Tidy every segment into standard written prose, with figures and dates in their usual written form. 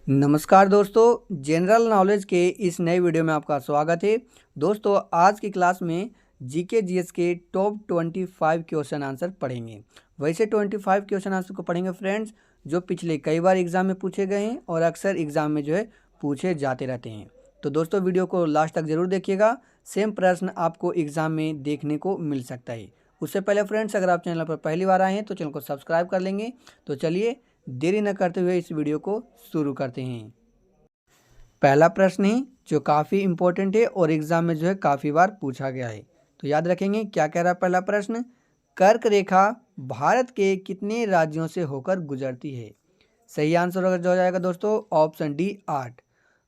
नमस्कार दोस्तों, general knowledge के इस नए वीडियो में आपका स्वागत है। दोस्तों, आज की क्लास में जीके जीएस के टॉप 25 क्वेश्चन आंसर पढ़ेंगे। वैसे 25 क्वेश्चन आंसर को पढ़ेंगे फ्रेंड्स, जो पिछले कई बार एग्जाम में पूछे गए हैं और अक्सर एग्जाम में जो है पूछे जाते रहते हैं। तो दोस्तों, वीडियो को लास्ट तक जरूर देखिएगा। सेम प्रश्न आपको एग्जाम में देखने को मिल सकता है। उससे पहले फ्रेंड्स, अगर आप चैनल पर पहली बार आए हैं तो चैनल को सब्सक्राइब कर लेंगे। तो चलिए देरी न करते हुए इस वीडियो को शुरू करते हैं। पहला प्रश्न है जो काफ़ी इंपॉर्टेंट है और एग्जाम में जो है काफ़ी बार पूछा गया है, तो याद रखेंगे। क्या कह रहा है पहला प्रश्न? कर्क रेखा भारत के कितने राज्यों से होकर गुजरती है? सही आंसर हो जाएगा दोस्तों ऑप्शन डी 8।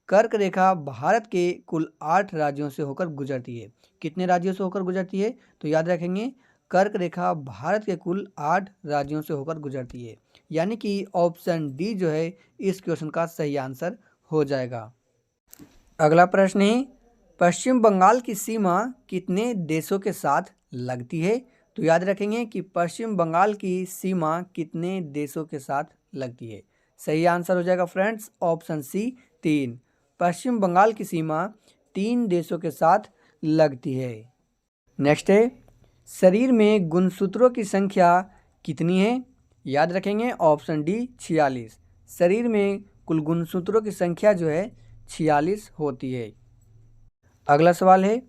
कर्क रेखा भारत के कुल 8 राज्यों से होकर गुजरती है। कितने राज्यों से होकर गुजरती है? तो याद रखेंगे, कर्क रेखा भारत के कुल 8 राज्यों से होकर गुजरती है, यानी कि ऑप्शन डी जो है इस क्वेश्चन का सही आंसर हो जाएगा। अगला प्रश्न है, पश्चिम बंगाल की सीमा कितने देशों के साथ लगती है? तो याद रखेंगे कि पश्चिम बंगाल की सीमा कितने देशों के साथ लगती है। सही आंसर हो जाएगा फ्रेंड्स ऑप्शन सी 3। पश्चिम बंगाल की सीमा 3 देशों के साथ लगती है। नेक्स्ट है, शरीर में गुणसूत्रों की संख्या कितनी है? याद रखेंगे ऑप्शन डी 46। शरीर में कुल गुणसूत्रों की संख्या जो है 46 होती है। अगला सवाल है,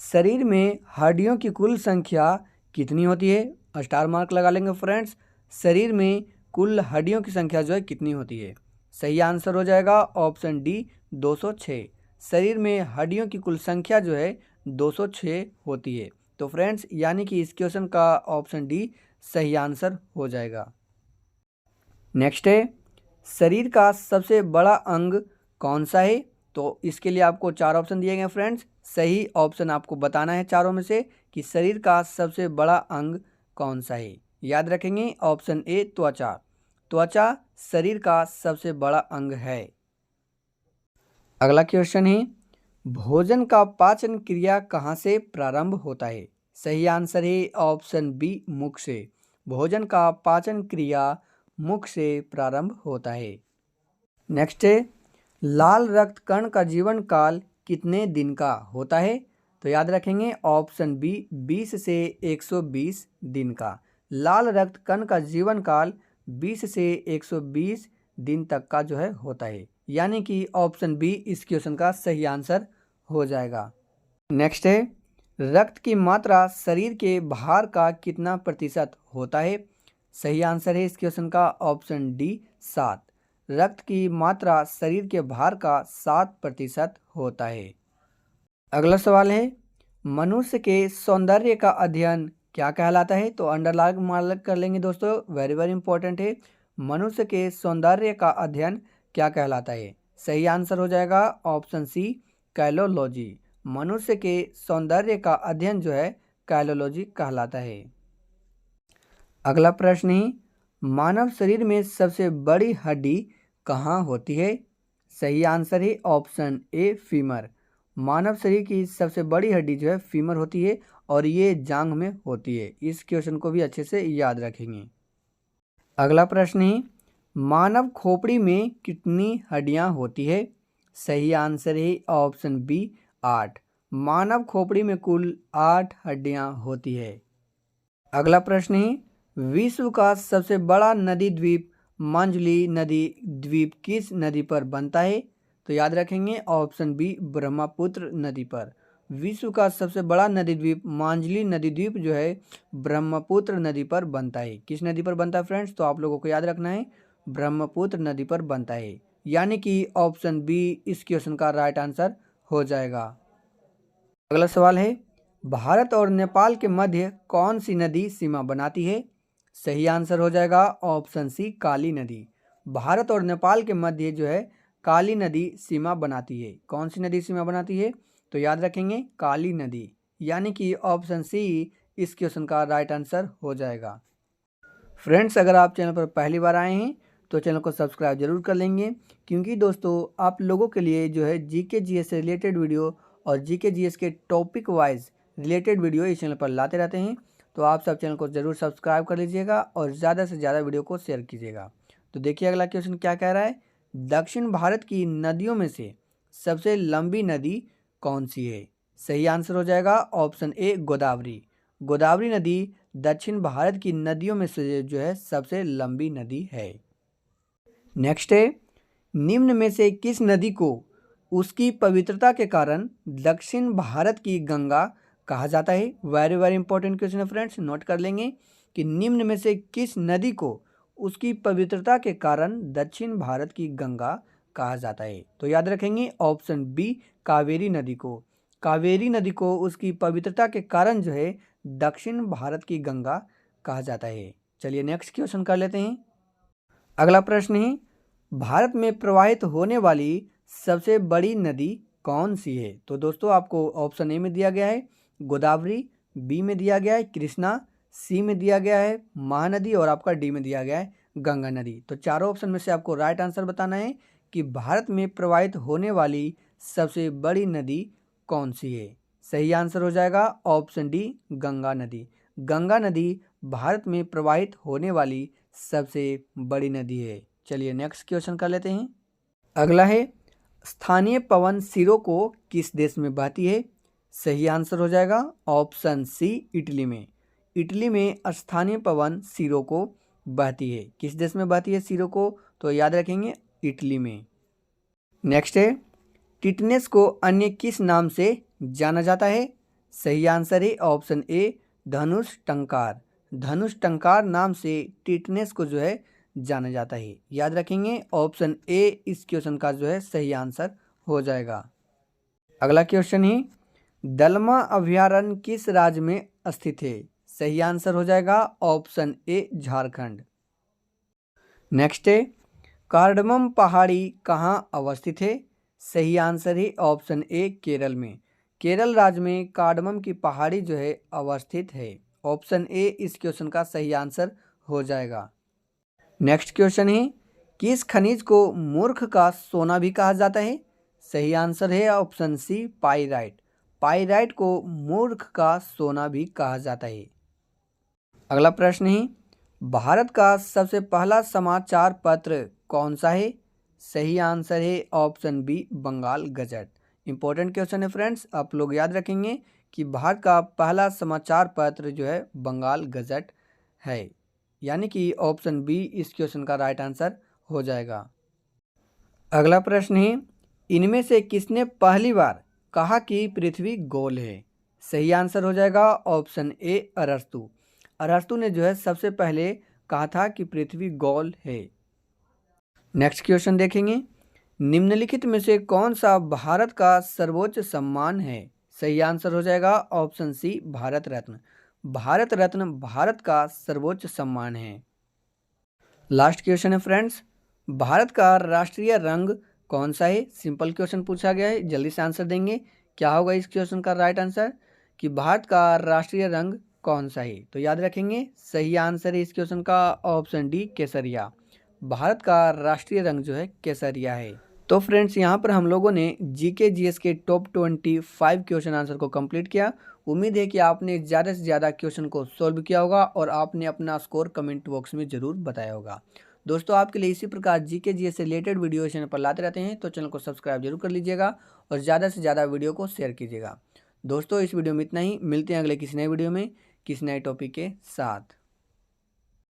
शरीर में हड्डियों की कुल संख्या कितनी होती है? स्टार मार्क लगा लेंगे फ्रेंड्स। शरीर में कुल हड्डियों की संख्या जो है कितनी होती है? सही आंसर हो जाएगा ऑप्शन डी 206। शरीर में हड्डियों की कुल संख्या जो है 206 होती है। तो फ्रेंड्स, यानी कि इस क्वेश्चन का ऑप्शन डी सही आंसर हो जाएगा। नेक्स्ट है, शरीर का सबसे बड़ा अंग कौन सा है? तो इसके लिए आपको 4 ऑप्शन दिए गए फ्रेंड्स। सही ऑप्शन आपको बताना है चारों में से कि शरीर का सबसे बड़ा अंग कौन सा है। याद रखेंगे ऑप्शन ए त्वचा। त्वचा शरीर का सबसे बड़ा अंग है। अगला क्वेश्चन है, भोजन का पाचन क्रिया कहाँ से प्रारंभ होता है? सही आंसर है ऑप्शन बी मुख से। भोजन का पाचन क्रिया मुख से प्रारंभ होता है। नेक्स्ट है, लाल रक्त कण का जीवन काल कितने दिन का होता है? तो याद रखेंगे ऑप्शन बी 20 से 120 दिन का। लाल रक्त कण का जीवन काल 20 से 120 दिन तक का जो है होता है, यानी कि ऑप्शन बी इस क्वेश्चन का सही आंसर हो जाएगा। नेक्स्ट है, रक्त की मात्रा शरीर के भार का कितना प्रतिशत होता है? सही आंसर है इस क्वेश्चन का ऑप्शन डी 7। रक्त की मात्रा शरीर के भार का 7% होता है। अगला सवाल है, मनुष्य के सौंदर्य का अध्ययन क्या कहलाता है? तो अंडरलाइन मार्क कर लेंगे दोस्तों, वेरी वेरी इंपॉर्टेंट है। मनुष्य के सौंदर्य का अध्ययन क्या कहलाता है? सही आंसर हो जाएगा ऑप्शन सी कैलोलॉजी। मनुष्य के सौंदर्य का अध्ययन जो है कैलोलॉजी कहलाता है। अगला प्रश्न है, मानव शरीर में सबसे बड़ी हड्डी कहाँ होती है? सही आंसर है ऑप्शन ए फीमर। मानव शरीर की सबसे बड़ी हड्डी जो है फीमर होती है और ये जांघ में होती है। इस क्वेश्चन को भी अच्छे से याद रखेंगे। अगला प्रश्न है, मानव खोपड़ी में कितनी हड्डियां होती है? सही आंसर है ऑप्शन बी 8। मानव खोपड़ी में कुल 8 हड्डियां होती है। अगला प्रश्न है, विश्व का सबसे बड़ा नदी द्वीप मांजुली नदी द्वीप किस नदी पर बनता है? तो याद रखेंगे ऑप्शन बी ब्रह्मपुत्र नदी पर। विश्व का सबसे बड़ा नदी द्वीप मांजुली नदी द्वीप जो है ब्रह्मपुत्र नदी पर बनता है। किस नदी पर बनता है फ्रेंड्स? तो आप लोगों को याद रखना है, ब्रह्मपुत्र नदी पर बनता है, यानी कि ऑप्शन बी इस क्वेश्चन का राइट आंसर हो जाएगा। अगला सवाल है, भारत और नेपाल के मध्य कौन सी नदी सीमा बनाती है? सही आंसर हो जाएगा ऑप्शन सी काली नदी। भारत और नेपाल के मध्य जो है काली नदी सीमा बनाती है। कौन सी नदी सीमा बनाती है? तो याद रखेंगे काली नदी, यानी कि ऑप्शन सी इस क्वेश्चन का राइट आंसर हो जाएगा। फ्रेंड्स, अगर आप चैनल पर पहली बार आए हैं तो चैनल को सब्सक्राइब जरूर कर लेंगे, क्योंकि दोस्तों आप लोगों के लिए जो है जीके जीएस से रिलेटेड वीडियो और जीके जीएस के टॉपिक वाइज रिलेटेड वीडियो इस चैनल पर लाते रहते हैं। तो आप सब चैनल को जरूर सब्सक्राइब कर लीजिएगा और ज़्यादा से ज़्यादा वीडियो को शेयर कीजिएगा। तो देखिए अगला क्वेश्चन क्या कह रहा है, दक्षिण भारत की नदियों में से सबसे लंबी नदी कौन सी है? सही आंसर हो जाएगा ऑप्शन ए गोदावरी। गोदावरी नदी दक्षिण भारत की नदियों में से जो है सबसे लंबी नदी है। नेक्स्ट है, निम्न में से किस नदी को उसकी पवित्रता के कारण दक्षिण भारत की गंगा कहा जाता है? वेरी वेरी इंपॉर्टेंट क्वेश्चन है फ्रेंड्स, नोट कर लेंगे कि निम्न में से किस नदी को उसकी पवित्रता के कारण दक्षिण भारत की गंगा कहा जाता है? तो याद रखेंगे ऑप्शन बी कावेरी नदी को। कावेरी नदी को उसकी पवित्रता के कारण जो है दक्षिण भारत की गंगा कहा जाता है। चलिए नेक्स्ट क्वेश्चन कर लेते हैं। अगला प्रश्न है, भारत में प्रवाहित होने वाली सबसे बड़ी नदी कौन सी है? तो दोस्तों आपको ऑप्शन ए में दिया गया है गोदावरी, बी में दिया गया है कृष्णा, सी में दिया गया है महानदी और आपका डी में दिया गया है गंगा नदी। तो चारों ऑप्शन में से आपको राइट आंसर बताना है कि भारत में प्रवाहित होने वाली सबसे बड़ी नदी कौन सी है? सही आंसर हो जाएगा ऑप्शन डी गंगा नदी। गंगा नदी भारत में प्रवाहित होने वाली सबसे बड़ी नदी है। चलिए नेक्स्ट क्वेश्चन कर लेते हैं। अगला है, स्थानीय पवन सिरों को किस देश में बहती है? सही आंसर हो जाएगा ऑप्शन सी इटली में। इटली में स्थानीय पवन सिरों को बहती है। किस देश में बहती है सिरों को? तो याद रखेंगे इटली में। नेक्स्ट है, टिटनेस को अन्य किस नाम से जाना जाता है? सही आंसर है ऑप्शन ए धनुष टंकार। धनुष टंकार नाम से टिटनेस को जो है जाना जाता है। याद रखेंगे ऑप्शन ए इस क्वेश्चन का जो है सही आंसर हो जाएगा। अगला क्वेश्चन है, दलमा अभयारण्य किस राज्य में स्थित है? सही आंसर हो जाएगा ऑप्शन ए झारखंड। नेक्स्ट है, कार्डमम पहाड़ी कहाँ अवस्थित है? सही आंसर है ऑप्शन ए केरल में। केरल राज्य में कार्डमम की पहाड़ी जो है अवस्थित है। ऑप्शन ए इस क्वेश्चन का सही आंसर हो जाएगा। नेक्स्ट क्वेश्चन है, किस खनिज को मूर्ख का सोना भी कहा जाता है? सही आंसर है ऑप्शन सी पाइराइट। पाइराइट को मूर्ख का सोना भी कहा जाता है। अगला प्रश्न है, भारत का सबसे पहला समाचार पत्र कौन सा है? सही आंसर है option B Bengal Gazette. Important question है फ्रेंड्स, आप लोग याद रखेंगे कि भारत का पहला समाचार पत्र जो है बंगाल गजट है। यानी कि ऑप्शन बी इस क्वेश्चन का राइट आंसर हो जाएगा। अगला प्रश्न है, इनमें से किसने पहली बार कहा कि पृथ्वी गोल है? सही आंसर हो जाएगा ऑप्शन ए अरस्तु। अरस्तु ने जो है सबसे पहले कहा था कि पृथ्वी गोल है। नेक्स्ट क्वेश्चन देखेंगे, निम्नलिखित में से कौन सा भारत का सर्वोच्च सम्मान है? सही आंसर हो जाएगा ऑप्शन सी भारत रत्न। भारत रत्न भारत का सर्वोच्च सम्मान है। लास्ट क्वेश्चन है फ्रेंड्स, भारत का राष्ट्रीय रंग कौन सा है? सिंपल क्वेश्चन पूछा गया है, जल्दी से आंसर देंगे। क्या होगा इस क्वेश्चन का राइट आंसर कि भारत का राष्ट्रीय रंग कौन सा है? तो याद रखेंगे सही आंसर है इस क्वेश्चन का ऑप्शन डी केसरिया। भारत का राष्ट्रीय रंग जो है केसरिया है। तो फ्रेंड्स यहाँ पर हम लोगों ने जीके जीएस के टॉप 25 क्वेश्चन आंसर को कंप्लीट किया। उम्मीद है कि आपने ज़्यादा से ज़्यादा क्वेश्चन को सॉल्व किया होगा और आपने अपना स्कोर कमेंट बॉक्स में ज़रूर बताया होगा। दोस्तों आपके लिए इसी प्रकार जीके जीएस से रिलेटेड वीडियो चैनल पर लाते रहते हैं, तो चैनल को सब्सक्राइब जरूर कर लीजिएगा और ज़्यादा से ज़्यादा वीडियो को शेयर कीजिएगा। दोस्तों इस वीडियो में इतना ही, मिलते हैं अगले किसी नए वीडियो में किसी नए टॉपिक के साथ।